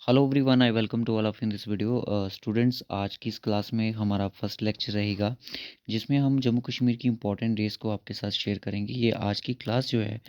Hello everyone, I welcome to all of in this video. Students, आज की इस class में हमारा फर्स्ट लेक्चर रहेगा जिसमें हम जम्मू कश्मीर की इम्पोर्टेंट डेज़ को आपके साथ शेयर करेंगे। ये आज की क्लास जो है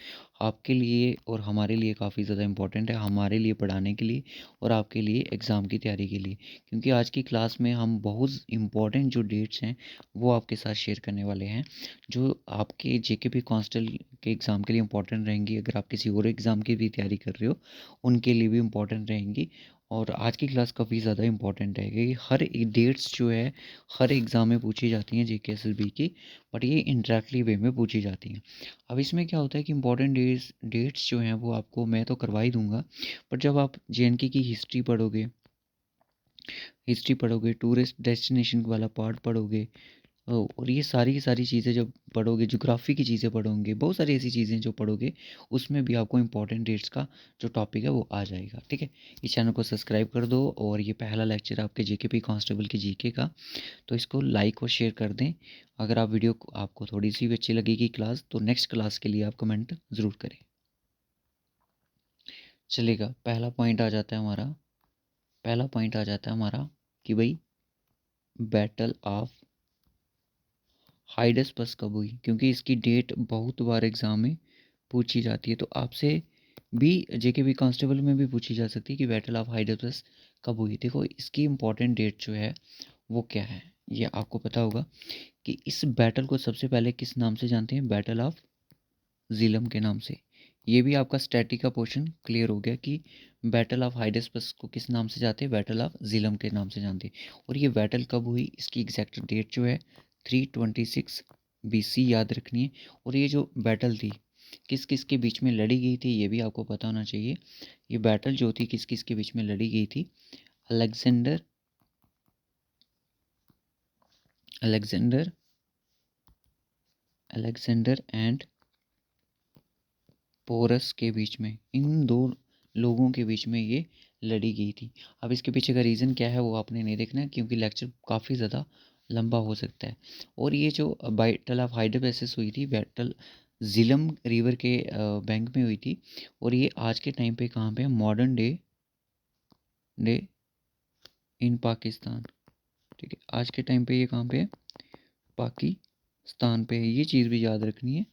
आपके लिए और हमारे लिए काफ़ी ज़्यादा इम्पोर्टेंट है, हमारे लिए पढ़ाने के लिए और आपके लिए एग्ज़ाम की तैयारी के लिए, क्योंकि आज की क्लास में हम बहुत इम्पोर्टेंट जो डेट्स हैं वो आपके साथ शेयर करने वाले हैं, जो आपके जेकेपी कांस्टेबल के एग्ज़ाम के लिए इम्पोर्टेंट रहेंगी। अगर आप किसी और एग्ज़ाम की भी तैयारी कर रहे हो उनके लिए भी इम्पोर्टेंट रहेंगी। और आज की क्लास काफ़ी ज़्यादा इंपॉर्टेंट है क्योंकि हर एक डेट्स जो है हर एग्ज़ाम में पूछी जाती हैं जेकेएसएसबी की, बट ये इंडायरेक्टली वे में पूछी जाती हैं। अब इसमें क्या होता है कि इंपॉर्टेंट डेट्स जो हैं वो आपको मैं तो करवा ही दूंगा, बट जब आप जेएनके की हिस्ट्री पढ़ोगे, टूरिस्ट डेस्टिनेशन वाला पार्ट पढ़ोगे, और ये सारी की सारी चीज़ें जब पढ़ोगे, ज्योग्राफी की चीज़ें पढ़ोगे, बहुत सारी ऐसी चीज़ें जो पढ़ोगे उसमें भी आपको इंपॉर्टेंट डेट्स का जो टॉपिक है वो आ जाएगा। ठीक है, इस चैनल को सब्सक्राइब कर दो और ये पहला लेक्चर आपके जेकेपी कांस्टेबल के जीके का, तो इसको लाइक और शेयर कर दें। अगर आप वीडियो को आपको थोड़ी सी भी अच्छी लगेगी क्लास, तो नेक्स्ट क्लास के लिए आप कमेंट ज़रूर करें। चलेगा, पहला पॉइंट आ जाता है हमारा कि भाई बैटल ऑफ हाइडेस्पस कब हुई, क्योंकि इसकी डेट बहुत बार एग्ज़ाम में पूछी जाती है। तो आपसे भी जेकेबी कांस्टेबल में भी पूछी जा सकती है कि बैटल ऑफ हाइडेस्पस कब हुई। देखो, इसकी इम्पॉर्टेंट डेट जो है वो क्या है, ये आपको पता होगा कि इस बैटल को सबसे पहले किस नाम से जानते हैं, बैटल ऑफ जीलम के नाम से। ये भी आपका स्टैटिक का पोर्शन क्लियर हो गया कि बैटल ऑफ हाइडेस्पस को किस नाम से जानते हैं, बैटल ऑफ जीलम के नाम से जानते हैं। और ये बैटल कब हुई, इसकी एग्जैक्ट डेट जो है 326 BC याद रखनी है। और ये जो बैटल थी किस किस के बीच में लड़ी गई थी ये भी आपको पता होना चाहिए। ये बैटल जो थी किस किस के बीच में लड़ी गई थी, Alexander Alexander Alexander and Porus के बीच में, इन दो लोगों के बीच में ये लड़ी गई थी। अब इसके पीछे का रीज़न क्या है वो आपने नहीं देखना है, क्योंकि लेक्चर काफ़ी ज़्यादा लंबा हो सकता है। और ये जो बैटल ऑफ हाइडेपेसिस हुई थी, बैटल झीलम रिवर के बैंक में हुई थी। और ये आज के टाइम पे कहाँ पे है, मॉडर्न डे इन पाकिस्तान। ठीक है, आज के टाइम पे ये कहाँ पे है, पाकिस्तान पे है। ये चीज़ भी याद रखनी है,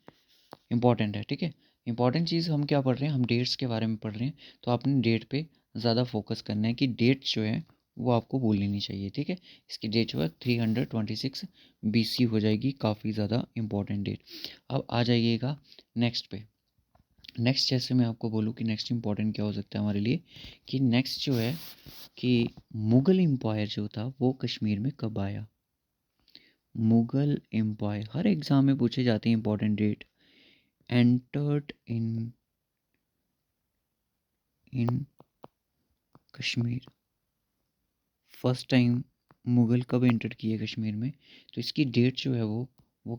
इंपॉर्टेंट है। ठीक है, इंपॉर्टेंट चीज़ हम क्या पढ़ रहे हैं, हम डेट्स के बारे में पढ़ रहे हैं, तो आपने डेट पे ज़्यादा फोकस करना है कि डेट जो है वो आपको भूलनी नहीं चाहिए। ठीक है, इसकी डेट जो है 326 BC हो जाएगी, काफ़ी ज़्यादा इंपॉर्टेंट डेट। अब आ जाइएगा नेक्स्ट पे। नेक्स्ट जैसे मैं आपको बोलूँ कि नेक्स्ट इंपॉर्टेंट क्या हो सकता है हमारे लिए, कि नेक्स्ट जो है कि मुग़ल एम्पायर जो था वो कश्मीर में कब आया। मुग़ल एम्पायर हर एग्ज़ाम में पूछे जाते हैं important date. Entered in Kashmir, first time Mughal कब एंटर किए कश्मीर में, तो इसकी डेट जो है वो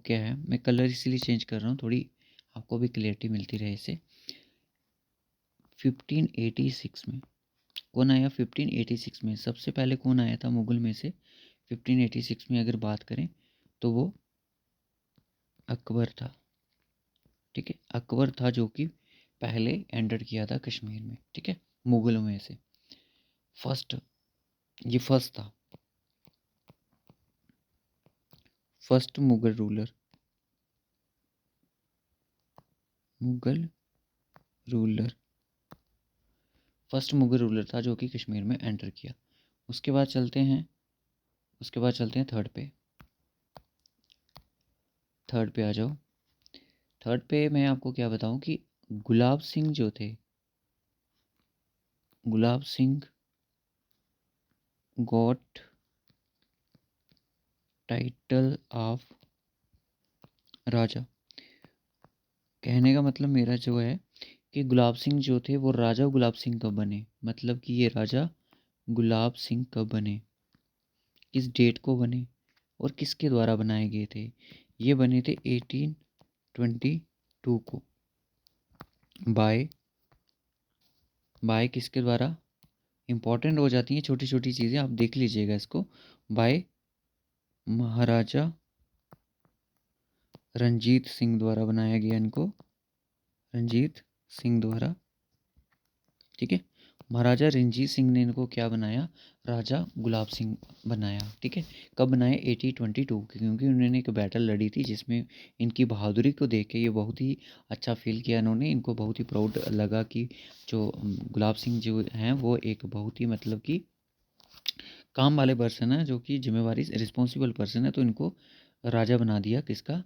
क्या है। मैं कलर इसीलिए चेंज कर रहा हूँ, थोड़ी आपको भी क्लियरिटी मिलती रहे इससे। 1586 में कौन आया, 1586 में सबसे पहले कौन आया था मुग़ल में से। 1586 में अगर बात करें तो वो अकबर था। ठीक है, अकबर था जो कि पहले एंटर किया था कश्मीर में। ठीक है, मुग़लों में से फर्स्ट, ये फर्स्ट था, first Mughal ruler first Mughal ruler था जो कि कश्मीर में एंटर किया। उसके बाद चलते हैं थर्ड पे आ जाओ। थर्ड पे मैं आपको क्या बताऊं कि गुलाब सिंह जो थे, Gulab Singh got title of राजा। कहने का मतलब मेरा जो है कि गुलाब सिंह जो थे वो राजा गुलाब सिंह कब बने, मतलब कि ये राजा गुलाब सिंह कब बने, किस डेट को बने और किसके द्वारा बनाए गए थे। ये बने थे 1822 को, बाय बाय किसके द्वारा, इंपॉर्टेंट हो जाती हैं छोटी छोटी चीज़ें, आप देख लीजिएगा इसको। बाय महाराजा रंजीत सिंह द्वारा बनाया गया, इनको रंजीत सिंह द्वारा। ठीक है, महाराजा रणजीत सिंह ने इनको क्या बनाया, राजा गुलाब सिंह बनाया। ठीक है, कब बनाया, 1822, क्योंकि उन्होंने एक बैटल लड़ी थी जिसमें इनकी बहादुरी को देख के ये बहुत ही अच्छा फील किया इन्होंने, इनको बहुत ही प्राउड लगा कि जो गुलाब सिंह जो हैं वो एक बहुत ही मतलब कि काम वाले पर्सन है, जो कि जिम्मेवारी रिस्पॉन्सिबल पर्सन है, तो इनको राजा बना दिया, किसका,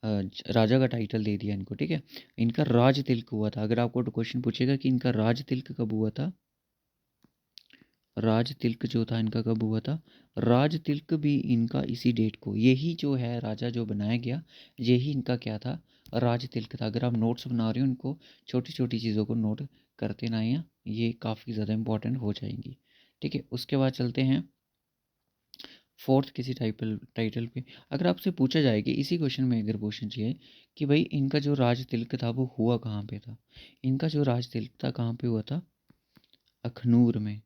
राजा का टाइटल दे दिया इनको। ठीक है, इनका राज तिलक हुआ था, अगर आपको क्वेश्चन पूछेगा कि इनका राज तिलक कब हुआ था, राज तिलक जो था इनका कब हुआ था, राज तिलक भी इनका इसी डेट को, यही जो है राजा जो बनाया गया, यही इनका क्या था, राज तिलक था। अगर आप नोट्स बना रहे हो इनको छोटी छोटी चीज़ों को नोट करते ना आइए, ये काफ़ी ज़्यादा इंपॉर्टेंट हो जाएंगी। ठीक है, उसके बाद चलते हैं फोर्थ किसी टाइटल टाइटल पे। अगर आपसे पूछा जाए कि इसी क्वेश्चन में अगर क्वेश्चन चाहिए कि भाई इनका जो राज तिलक था वो हुआ कहाँ पे था, इनका जो राज तिलक था कहाँ पे हुआ था, अखनूर में।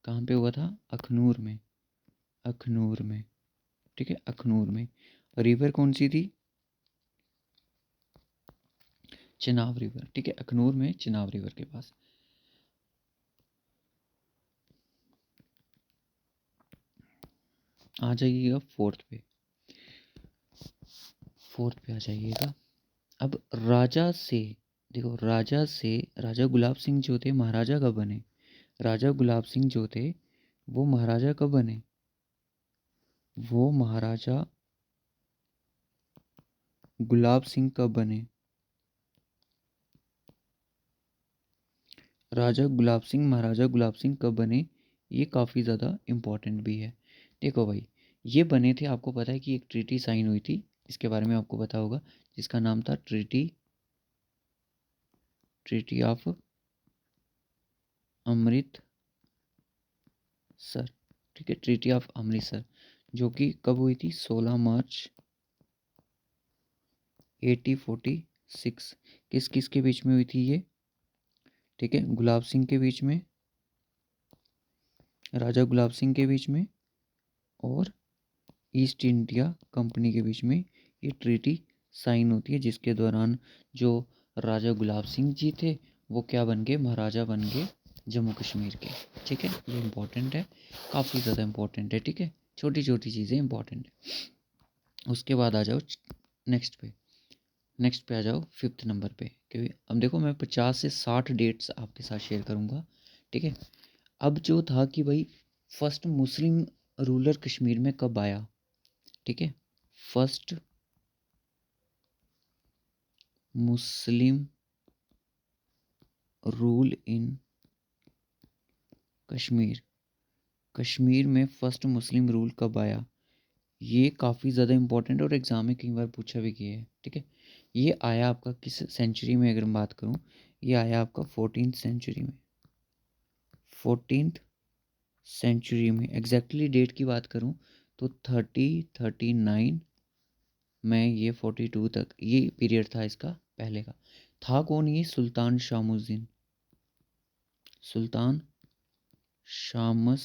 कहाँ पे हुआ था, अखनूर में, अखनूर में। ठीक है, अखनूर में। रिवर कौन सी थी, चिनाब रिवर। ठीक है, अखनूर में चिनाब रिवर के पास। आ जाइएगा फोर्थ पे, फोर्थ पे आ जाइएगा। अब राजा से, देखो राजा से, राजा गुलाब सिंह जो थे महाराजा कब बने, राजा गुलाब सिंह जो थे वो महाराजा कब बने, वो महाराजा गुलाब सिंह कब बने, राजा गुलाब सिंह, महाराजा गुलाब सिंह कब बने, ये काफ़ी ज़्यादा इम्पोर्टेंट भी है। देखो भाई, ये बने थे, आपको पता है कि एक ट्रीटी साइन हुई थी, इसके बारे में आपको पता होगा, जिसका नाम था ट्रीटी, ट्रीटी ऑफ अमृतसर। ठीक है, ट्रीटी ऑफ अमृतसर, जो कि कब हुई थी, 16 मार्च 1846। किस किस के बीच में हुई थी ये, ठीक है, गुलाब सिंह के बीच में, राजा गुलाब सिंह के बीच में, और ईस्ट इंडिया कंपनी के बीच में ये ट्रीटी साइन होती है, जिसके दौरान जो राजा गुलाब सिंह जी थे वो क्या बन गए, महाराजा बन गए जम्मू कश्मीर के। ठीक है, ये इम्पोर्टेंट है, काफ़ी ज़्यादा इम्पोर्टेंट है। ठीक है, छोटी छोटी चीज़ें इंपॉर्टेंट है। उसके बाद आ जाओ नेक्स्ट पे, नेक्स्ट पे आ जाओ फिफ्थ नंबर पे, क्योंकि अब देखो मैं 50 से 60 डेट्स आपके साथ शेयर करूँगा। ठीक है, अब जो था कि भाई फर्स्ट मुस्लिम रूलर कश्मीर में कब आया। ठीक है, first Muslim rule in Kashmir, Kashmir में फर्स्ट मुस्लिम रूल कब आया, ये काफ़ी ज़्यादा इंपॉर्टेंट और एग्ज़ाम में कई बार पूछा भी गया है। ठीक है, ये आया आपका किस सेंचुरी में, अगर मैं बात करूँ, ये आया आपका 14th सेंचुरी में, 14th सेंचुरी में। एग्जैक्टली डेट की बात करूँ तो 39 में, ये 42 तक ये पीरियड था इसका पहले का। था कौन ये, सुल्तान शामुद्दीन, सुल्तान शामस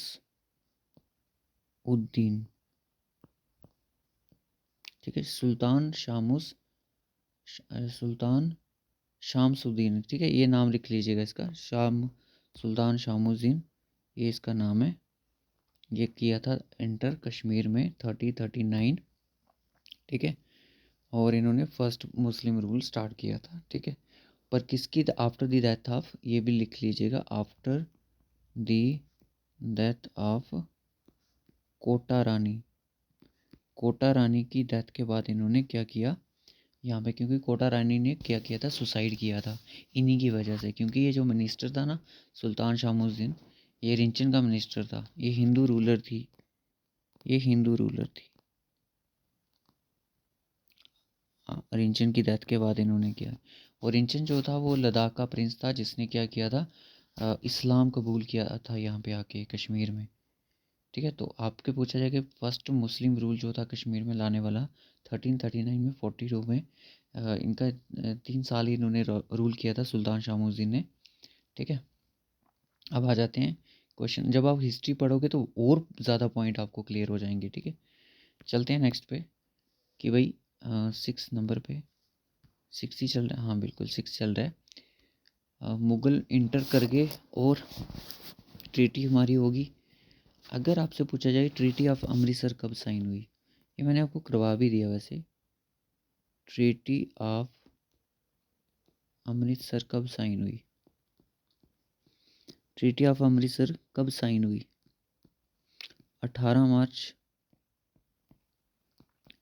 उद्दीन। ठीक है, सुल्तान सुल्तान शामसुद्दीन। ठीक है, ये नाम लिख लीजिएगा इसका, सुल्तान शामुद्दीन, ये इसका नाम है। ये किया था एंटर कश्मीर में 39। ठीक है, और इन्होंने फर्स्ट मुस्लिम रूल स्टार्ट किया था। ठीक है, पर किसकी, आफ्टर द डेथ ऑफ, ये भी लिख लीजिएगा, after the death of Kota Rani, Kota Rani की डेथ के बाद इन्होंने क्या किया यहाँ पे, क्योंकि कोटा रानी ने क्या किया था, सुसाइड किया था इन्हीं की वजह से, क्योंकि ये जो मिनिस्टर था ना, सुल्तान शामुद्दीन, ये रिंचन का मिनिस्टर था, ये हिंदू रूलर थी, ये हिंदू रूलर थी। हाँ, रिंचन की डेथ के बाद इन्होंने किया, और रिंचन जो था वो लद्दाख का प्रिंस था, जिसने क्या किया था, इस्लाम कबूल किया था यहाँ पे आके कश्मीर में। ठीक है, तो आपके पूछा जाए कि फर्स्ट मुस्लिम रूल जो था कश्मीर में लाने वाला 1339 में, 42 में, इनका 3 साल ही इन्होंने रूल किया था सुल्तान शामुद्दीन ने। ठीक है, अब आ जाते हैं क्वेश्चन, जब आप हिस्ट्री पढ़ोगे तो और ज़्यादा पॉइंट आपको क्लियर हो जाएंगे। ठीक है, चलते हैं नेक्स्ट पे कि भाई 6 नंबर पे, 6 ही चल रहा है, हाँ बिल्कुल 6 चल रहा है। मुग़ल इंटर करके और ट्रीटी हमारी होगी। अगर आपसे पूछा जाए ट्रीटी ऑफ अमृतसर कब साइन हुई, ये मैंने आपको करवा भी दिया वैसे। ट्रीटी ऑफ अमृतसर कब साइन हुई? ट्रीटी ऑफ अमृतसर कब साइन हुई? 18 मार्च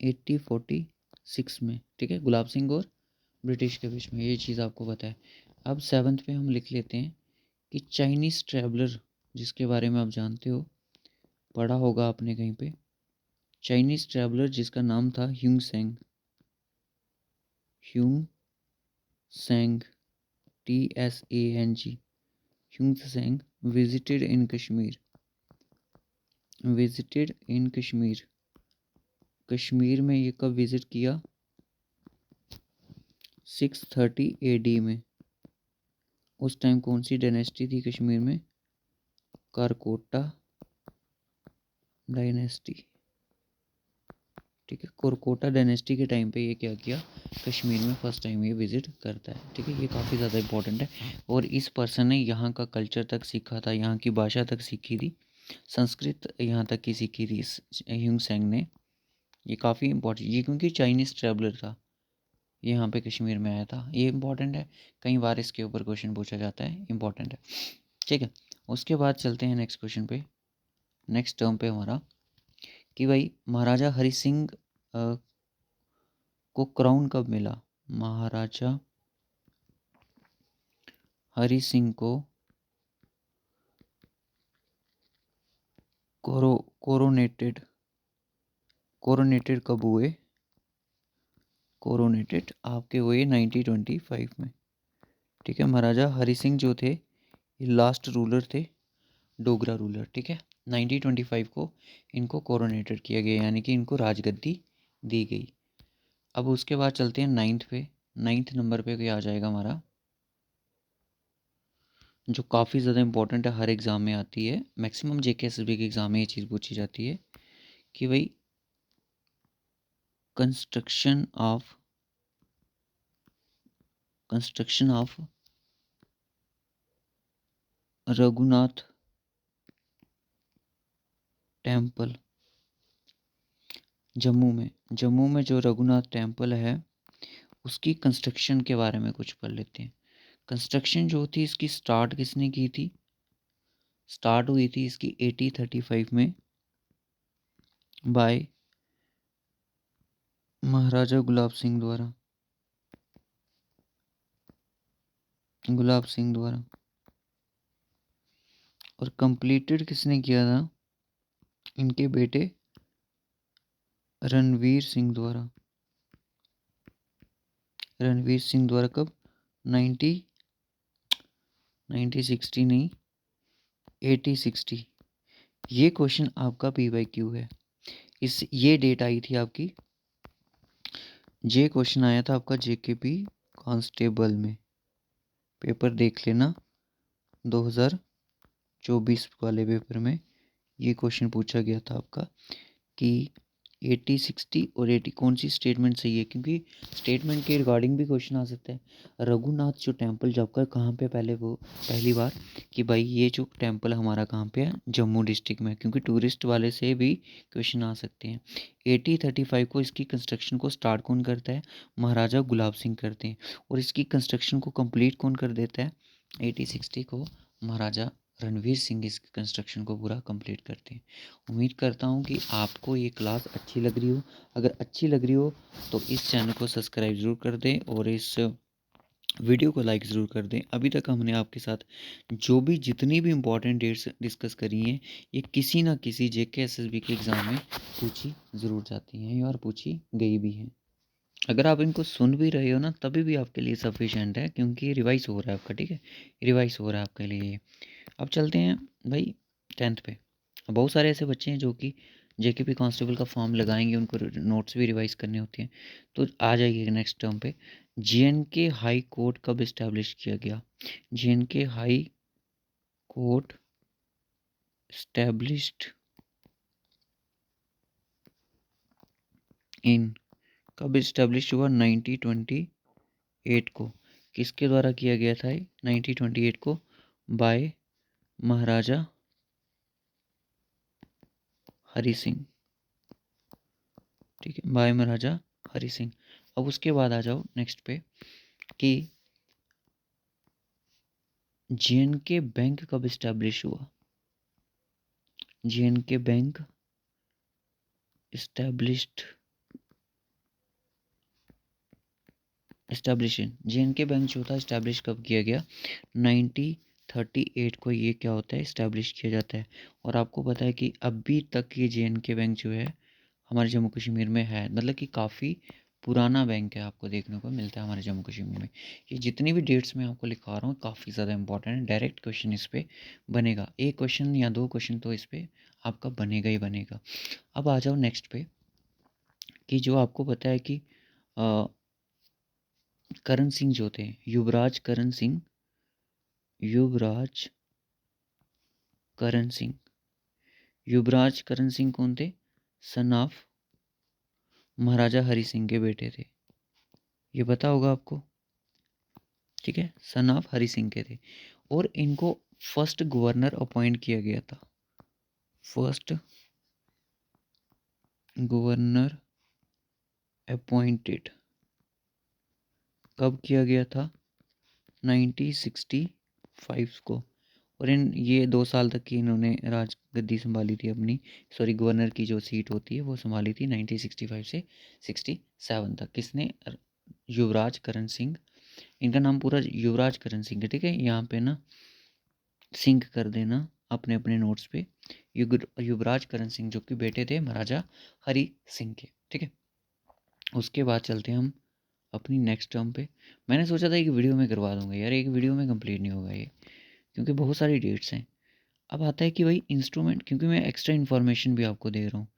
1846 में, ठीक है, गुलाब सिंह और ब्रिटिश के बीच में, ये चीज़ आपको पता है। अब 7th पे हम लिख लेते हैं कि चाइनीज़ ट्रैवलर, जिसके बारे में आप जानते हो, पढ़ा होगा आपने कहीं पे, चाइनीज़ ट्रैवलर जिसका नाम था Hiuen Tsang, Hiuen Tsang, TSANG, Hiuen Tsang visited in Kashmir, visited in Kashmir, Kashmir में ये कब विज़िट किया? 630 AD में। उस टाइम कौन सी डायनेस्टी थी कश्मीर में? कारकोटा डायनेस्टी, ठीक है। कोरकोटा डायनेस्टी के टाइम पे ये क्या किया, कश्मीर में फर्स्ट टाइम ये विज़िट करता है, ठीक है। ये काफ़ी ज़्यादा इंपॉर्टेंट है। और इस पर्सन ने यहाँ का कल्चर तक सीखा था, यहाँ की भाषा तक सीखी थी, संस्कृत यहाँ तक की सीखी थी इस ह्यूंग सेंग ने। ये काफ़ी इंपॉर्टेंट, ये क्योंकि चाइनीज़ ट्रैवलर था, ये यहाँ पे कश्मीर में आया था, ये इंपॉर्टेंट है। कई बार इसके ऊपर क्वेश्चन पूछा जाता है, इंपॉर्टेंट है, ठीक है। उसके बाद चलते हैं नेक्स्ट क्वेश्चन पे, नेक्स्ट टर्म पे हमारा, कि भाई महाराजा हरि सिंह को क्राउन कब मिला? महाराजा हरि सिंह को कोरोनेटेड कोरोनेटेड कब हुए? कोरोनेटेड आपके हुए 1925 में, ठीक है। महाराजा हरि सिंह जो थे, ये लास्ट रूलर थे, डोगरा रूलर, ठीक है। 1925 को इनको कोरोनेटेड किया गया, यानी कि इनको राजगद्दी दी गई। अब उसके बाद चलते हैं 9th पे। 9th नंबर पे क्या आ जाएगा हमारा, जो काफ़ी ज़्यादा इंपॉर्टेंट है, हर एग्ज़ाम में आती है, मैक्सिमम JK SSB के एग्ज़ाम में ये चीज़ पूछी जाती है कि भाई construction of Raghunath temple, Jammu में जो रघुनाथ टेम्पल है, उसकी कंस्ट्रक्शन के बारे में कुछ पढ़ लेते हैं। कंस्ट्रक्शन जो थी इसकी स्टार्ट किसने की थी? स्टार्ट हुई थी इसकी 1835 में बाय महाराजा गुलाब सिंह द्वारा, और कंप्लीटेड किसने किया था? इनके बेटे रणवीर सिंह द्वारा, कब? 1960 नहीं, 1860। ये क्वेश्चन आपका PYQ है, ये डेट आई थी आपकी, ये क्वेश्चन आया था आपका JKP कांस्टेबल में, पेपर देख लेना 2024 वाले पेपर में ये क्वेश्चन पूछा गया था आपका कि 80 60 और 80 कौन सी स्टेटमेंट सही है, क्योंकि स्टेटमेंट के रिगार्डिंग भी क्वेश्चन आ सकता है। रघुनाथ जो टेम्पल जब का कहाँ पे, पहली बार कि भाई ये जो टेम्पल हमारा कहाँ पे है, जम्मू डिस्ट्रिक्ट में, क्योंकि टूरिस्ट वाले से भी क्वेश्चन आ सकते हैं। 1835 को इसकी कंस्ट्रक्शन को स्टार्ट कौन करता है? महाराजा गुलाब सिंह करते हैं। और इसकी कंस्ट्रक्शन को कंप्लीट कौन कर देता है? 1860 को महाराजा रणवीर सिंह इस कंस्ट्रक्शन को पूरा कंप्लीट करते हैं। उम्मीद करता हूँ कि आपको ये क्लास अच्छी लग रही हो। अगर अच्छी लग रही हो तो इस चैनल को सब्सक्राइब ज़रूर कर दें और इस वीडियो को लाइक ज़रूर कर दें। अभी तक हमने आपके साथ जो भी जितनी भी इम्पोर्टेंट डेट्स डिस्कस करी हैं, ये किसी ना किसी JK SSB के एग्ज़ाम में पूछी ज़रूर जाती हैं और पूछी गई भी हैं। अगर आप इनको सुन भी रहे हो ना, तभी भी आपके लिए सफिशेंट है, क्योंकि रिवाइज हो रहा है आपका, ठीक है, रिवाइज हो रहा है आपके लिए। अब चलते हैं भाई 10th पे। बहुत सारे ऐसे बच्चे हैं जो कि JKP कांस्टेबल का फॉर्म लगाएंगे, उनको नोट्स भी रिवाइज करने होते हैं। तो आ जाइए नेक्स्ट टर्म पे, JNK हाई कोर्ट कब इस्टेब्लिश किया गया? JNK high court established in, कब इस्टेब्लिश हुआ? 1928 को। किसके द्वारा किया गया था 1928 को? बाय महाराजा हरि सिंह। ठीक है, बाय महाराजा हरि सिंह। अब उसके बाद आ जाओ नेक्स्ट पे कि JNK बैंक कब इस्टेब्लिश हुआ? JNK bank established establishment JNK bank जो था इस्टेब्लिश कब किया गया? 1938 को ये क्या होता है, इस्टेब्लिश किया जाता है। और आपको पता है कि अभी तक ये JNK बैंक जो है हमारे जम्मू कश्मीर में है, मतलब कि काफ़ी पुराना बैंक है, आपको देखने को मिलता है हमारे जम्मू कश्मीर में। ये जितनी भी डेट्स मैं आपको लिखा रहा हूँ काफ़ी ज़्यादा इंपॉर्टेंट है, डायरेक्ट क्वेश्चन इस पे बनेगा, एक क्वेश्चन या दो क्वेश्चन तो इस पे आपका बनेगा ही बनेगा। अब आ जाओ नेक्स्ट पे कि जो आपको पता है कि करण सिंह जो थे, युवराज करण सिंह, युवराज करण सिंह, युवराज करण सिंह कौन थे? सन ऑफ महाराजा हरि सिंह के बेटे थे, ये पता होगा आपको। ठीक है, सन ऑफ हरि सिंह के थे और इनको फर्स्ट गवर्नर अपॉइंट किया गया था। फर्स्ट गवर्नर अपॉइंटेड कब किया गया था? 1965 को। और ये 2 साल तक की इन्होंने राज गद्दी संभाली थी अपनी, सॉरी गवर्नर की जो सीट होती है वो संभाली थी 1965 से 67 तक। किसने? युवराज करण सिंह। इनका नाम पूरा युवराज करण सिंह है। ठीक है, यहाँ पे ना सिंह कर देना अपने अपने नोट्स पे, युवराज करण सिंह जो कि बेटे थे महाराजा हरि सिंह के। ठीक है, उसके बाद चलते हैं हम अपनी नेक्स्ट टर्म पे। मैंने सोचा था एक वीडियो में करवा दूंगा यार, एक वीडियो में कंप्लीट नहीं होगा ये, क्योंकि बहुत सारी डेट्स हैं। अब आता है कि भाई इंस्ट्रूमेंट, क्योंकि मैं एक्स्ट्रा इन्फॉर्मेशन भी आपको दे रहा हूँ,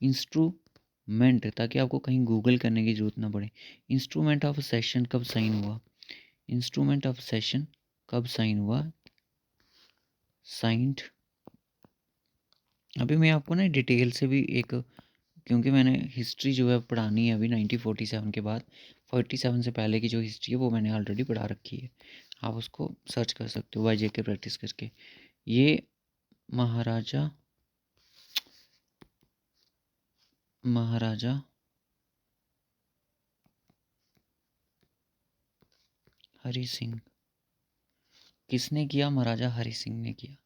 इंस्ट्रूमेंट, ताकि आपको कहीं गूगल करने की ज़रूरत ना पड़े। इंस्ट्रूमेंट ऑफ सेशन कब साइन हुआ? इंस्ट्रूमेंट ऑफ सेशन कब साइन हुआ? साइंड, अभी मैं आपको ना डिटेल से भी एक, क्योंकि मैंने हिस्ट्री जो है पढ़ानी है अभी 1947 के बाद, 47 से पहले की जो हिस्ट्री है वो मैंने ऑलरेडी पढ़ा रखी है, आप उसको सर्च कर सकते हो YJK प्रैक्टिस करके। ये महाराजा हरि सिंह, किसने किया? महाराजा हरि सिंह ने किया।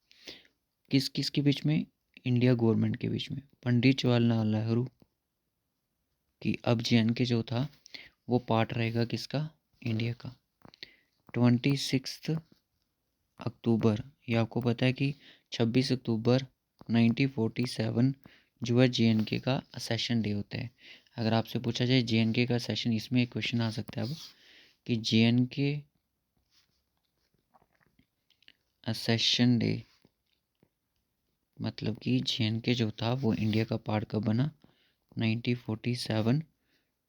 किस किस के बीच में? इंडिया गवर्नमेंट के बीच में, पंडित जवाहरलाल नेहरू की। अब JNK जो था वो पार्ट रहेगा किसका? इंडिया का। 26 अक्टूबर, ये आपको पता है कि 26 अक्टूबर 1947 जो है JNK का सेशन डे होता है। अगर आपसे पूछा जाए JNK का सेशन, इसमें एक क्वेश्चन आ सकता है अब कि JNK सेशन डे मतलब कि JNK जो था वो इंडिया का पार्ट कब बना? 1947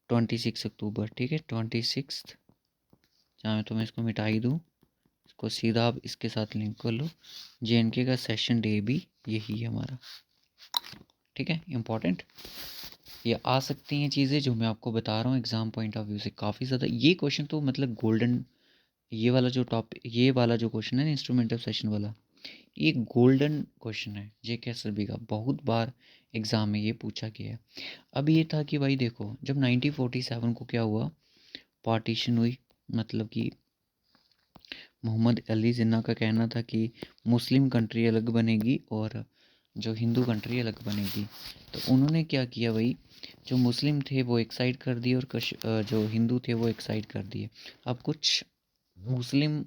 26 अक्टूबर। ठीक है, 26, चाहे तो मैं इसको मिटा ही दूँ, इसको सीधा आप इसके साथ लिंक कर लो। JNK का सेशन डे भी यही है हमारा। ठीक है, इम्पॉर्टेंट ये आ सकती हैं चीज़ें जो मैं आपको बता रहा हूँ एग्ज़ाम पॉइंट ऑफ व्यू से काफ़ी ज़्यादा। ये क्वेश्चन तो मतलब गोल्डन, ये वाला जो टॉपिक, ये वाला जो क्वेश्चन है ना इंस्ट्रूमेंट ऑफ सेशन वाला, ये गोल्डन क्वेश्चन है JK SLB का, बहुत बार एग्ज़ाम में ये पूछा गया है। अब ये था कि भाई देखो, जब 1947 को क्या हुआ, पार्टीशन हुई, मतलब कि मोहम्मद अली जिन्ना का कहना था कि मुस्लिम कंट्री अलग बनेगी और जो हिंदू कंट्री अलग बनेगी। तो उन्होंने क्या किया भाई, जो मुस्लिम थे वो एक साइड कर दिए और जो हिंदू थे वो एक साइड कर दिए। अब कुछ मुस्लिम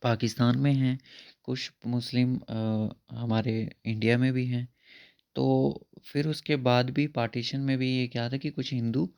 पाकिस्तान में हैं, कुछ मुस्लिम हमारे इंडिया में भी हैं। तो फिर उसके बाद भी पार्टीशन में भी ये क्या था कि कुछ हिंदू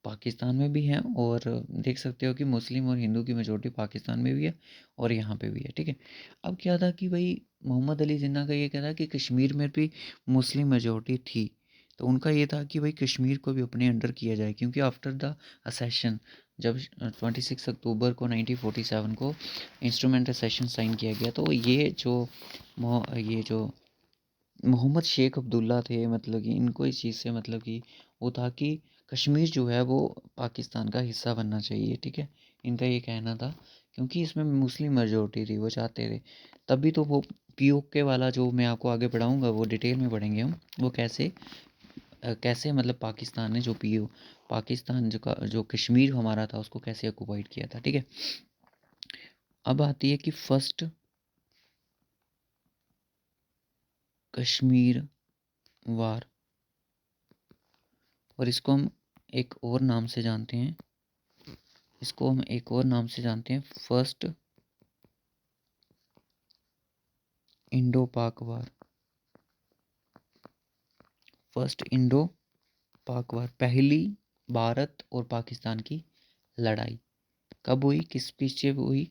पाकिस्तान में भी हैं, और देख सकते हो कि मुस्लिम और हिंदू की मेजोरिटी पाकिस्तान में भी है और यहाँ पे भी है। ठीक है, अब क्या था कि भाई मोहम्मद अली जिन्ना का ये कहना कि कश्मीर में भी मुस्लिम मेजोरिटी थी, तो उनका ये था कि भाई कश्मीर को भी अपने अंडर किया जाए, क्योंकि आफ्टर द असेशन, जब 26 अक्टूबर को 1947 को इंस्ट्रूमेंट असेशन साइन किया गया, तो ये जो मोहम्मद शेख अब्दुल्ला थे, मतलब कि इनको इस चीज़ से मतलब कि वो था कि कश्मीर जो है वो पाकिस्तान का हिस्सा बनना चाहिए। ठीक है, इनका ये कहना था, क्योंकि इसमें मुस्लिम मेजोरिटी थी, वो चाहते थे। तभी तो वो पीओके वाला जो मैं आपको आगे पढ़ाऊँगा वो डिटेल में पढ़ेंगे हम, वो कैसे मतलब पाकिस्तान ने जो पाकिस्तान जो कश्मीर हमारा था उसको कैसे ऑक्युपाइड किया था, ठीक है। अब आती है कि फर्स्ट कश्मीर वार, और इसको हम एक और नाम से जानते हैं, फर्स्ट इंडो पाक वार। पहली भारत और पाकिस्तान की लड़ाई कब हुई, किस पीछे हुई?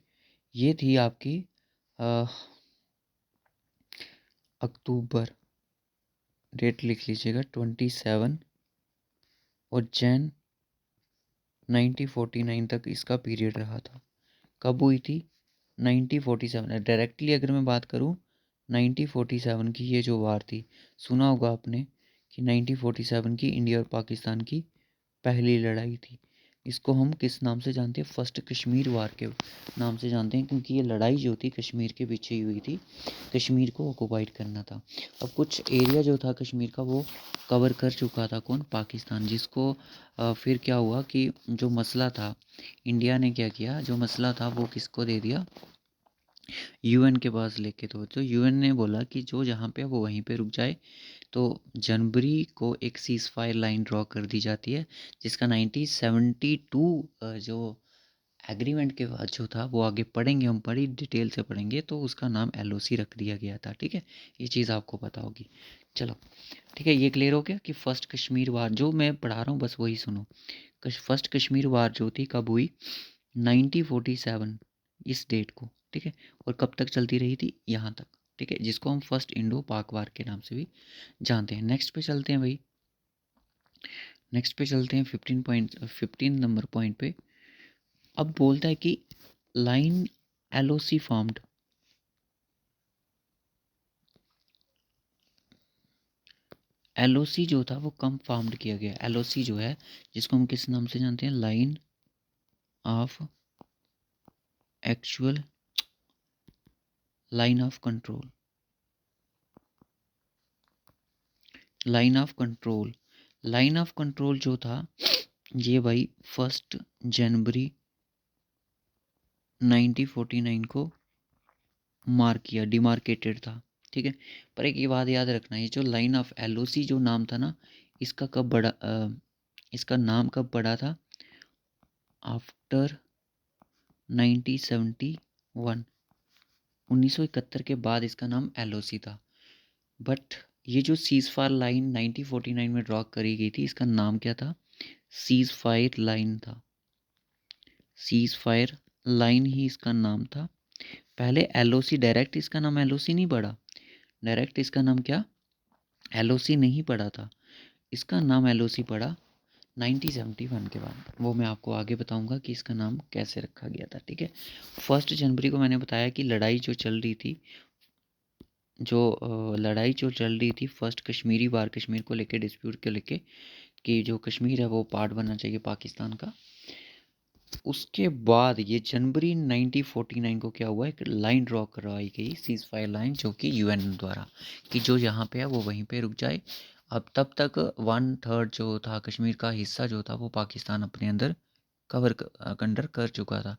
ये थी आपकी अक्टूबर, डेट लिख लीजिएगा, 27 और जैन 1949 तक इसका पीरियड रहा था। कब हुई थी? 1947। डायरेक्टली अगर मैं बात करूं, 1947 की ये जो वार थी, सुना होगा आपने कि 1947 की इंडिया और पाकिस्तान की पहली लड़ाई थी। इसको हम किस नाम से जानते हैं? फर्स्ट कश्मीर वार के नाम से जानते हैं, क्योंकि ये लड़ाई जो थी कश्मीर के पीछे ही हुई थी, कश्मीर को ऑक्युपाइड करना था। अब कुछ एरिया जो था कश्मीर का वो कवर कर चुका था कौन? पाकिस्तान। जिसको फिर क्या हुआ कि जो मसला था, इंडिया ने क्या किया, जो मसला था वो किसको दे दिया? यूएन के पास लेके। तो यूएन ने बोला कि जो जहाँ पे वो वहीं पे रुक जाए। तो जनवरी को एक सीज़ फायर लाइन ड्रॉ कर दी जाती है, जिसका 1972 जो एग्रीमेंट के बाद जो था वो आगे पढ़ेंगे, हम बड़ी डिटेल से पढ़ेंगे, तो उसका नाम एलओसी रख दिया गया था, ठीक है। ये चीज़ आपको पता होगी। चलो ठीक है, ये क्लियर हो गया कि फर्स्ट कश्मीर वार जो मैं पढ़ा रहा हूँ बस वही सुनो। फर्स्ट कश्मीर वार जो थी कब हुई? 1947 इस डेट को, ठीक है। और कब तक चलती रही थी? यहाँ तक, ठीक है, जिसको हम फर्स्ट इंडो पाक वार के नाम से भी जानते हैं। नेक्स्ट पे चलते हैं भाई, नेक्स्ट पे चलते हैं 15 नंबर पॉइंट पे। अब बोलता है कि लाइन एलओसी फॉर्म्ड, एलओसी जो था वो कम फॉर्म्ड किया गया। एलओसी जो है, जिसको हम किस नाम से जानते हैं? Line of actual line of control, line of control. Line of control जो था ये भाई 1 जनवरी 1949 को मार्क किया, डिमार्केटेड था, ठीक है। पर एक ये बात याद रखना, ये जो लाइन ऑफ एलओसी जो नाम था ना, इसका कब बड़ा इसका नाम कब पड़ा था? आफ्टर 1971, 1971 के बाद इसका नाम एलओसी था। बट ये जो सीज फायर लाइन 1949 में ड्रॉ करी गई थी, इसका नाम क्या था? सीज फायर लाइन था। सीज फायर लाइन ही इसका नाम था। पहले एलओसी, डायरेक्ट इसका नाम एलओसी नहीं पड़ा, डायरेक्ट इसका नाम क्या? एलओसी नहीं पड़ा था, इसका नाम एलओसी पड़ा 1971 के बाद। वो मैं आपको आगे बताऊंगा कि इसका नाम कैसे रखा गया था, ठीक है। 1 जनवरी को मैंने बताया कि लड़ाई जो चल रही थी, फर्स्ट कश्मीरी वार, कश्मीर को लेके, डिस्प्यूट को लेके, कि जो कश्मीर है वो पार्ट बनना चाहिए पाकिस्तान का। उसके बाद ये जनवरी 1949 को क्या हुआ, एक लाइन ड्रॉ करवाई गई, सीज फायर लाइन, जो कि यूएन द्वारा, कि जो यहाँ पे है वो वहीं पे रुक जाए। अब तब तक 1/3 जो था कश्मीर का हिस्सा जो था वो पाकिस्तान अपने अंदर अंडर कर चुका था।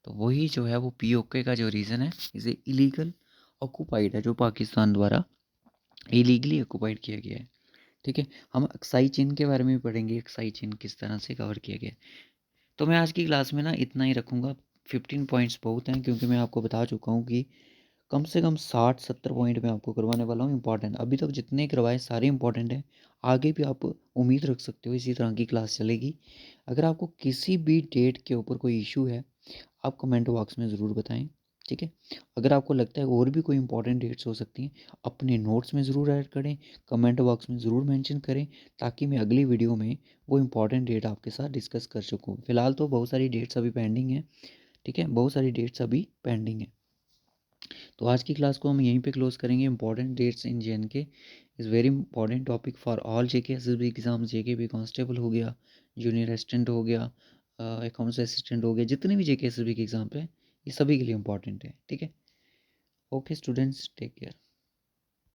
तो वही जो है वो पीओके का जो रीज़न है, इसे इलीगल ऑक्युपाइड है, जो पाकिस्तान द्वारा इलीगली ऑक्युपाइड किया गया है, ठीक है। हम अक्साई चीन के बारे में भी पढ़ेंगे, अक्साई चीन किस तरह से कवर किया गया है। तो मैं आज की क्लास में ना इतना ही रखूँगा। 15 पॉइंट्स बहुत हैं, क्योंकि मैं आपको बता चुका हूँ कि कम से कम 60-70 पॉइंट मैं आपको करवाने वाला हूँ इंपॉर्टेंट। अभी तक जितने करवाए सारे इंपॉर्टेंट हैं। आगे भी आप उम्मीद रख सकते हो इसी तरह की क्लास चलेगी। अगर आपको किसी भी डेट के ऊपर कोई इशू है, आप कमेंट बॉक्स में ज़रूर बताएं, ठीक है। अगर आपको लगता है और भी कोई इंपॉर्टेंट डेट्स हो सकती हैं, अपने नोट्स में ज़रूर ऐड करें, कमेंट बॉक्स में ज़रूर मेंशन करें, ताकि मैं अगली वीडियो में वो इंपॉर्टेंट डेट आपके साथ डिस्कस कर सकूँ। फिलहाल तो बहुत सारी डेट्स अभी पेंडिंग हैं, ठीक है, बहुत सारी डेट्स अभी पेंडिंग है। तो आज की क्लास को हम यहीं पे क्लोज करेंगे। Important dates in JNK is very important topic for all JK SSB exams, JK भी कांस्टेबल हो गया, जूनियर असिस्टेंट हो गया, अकाउंट्स असिस्टेंट हो गए, जितने भी जेके एसएसबी के एग्ज़ाम पे, ये सभी के लिए इम्पोर्टेंट है, ठीक है? Okay students, take care.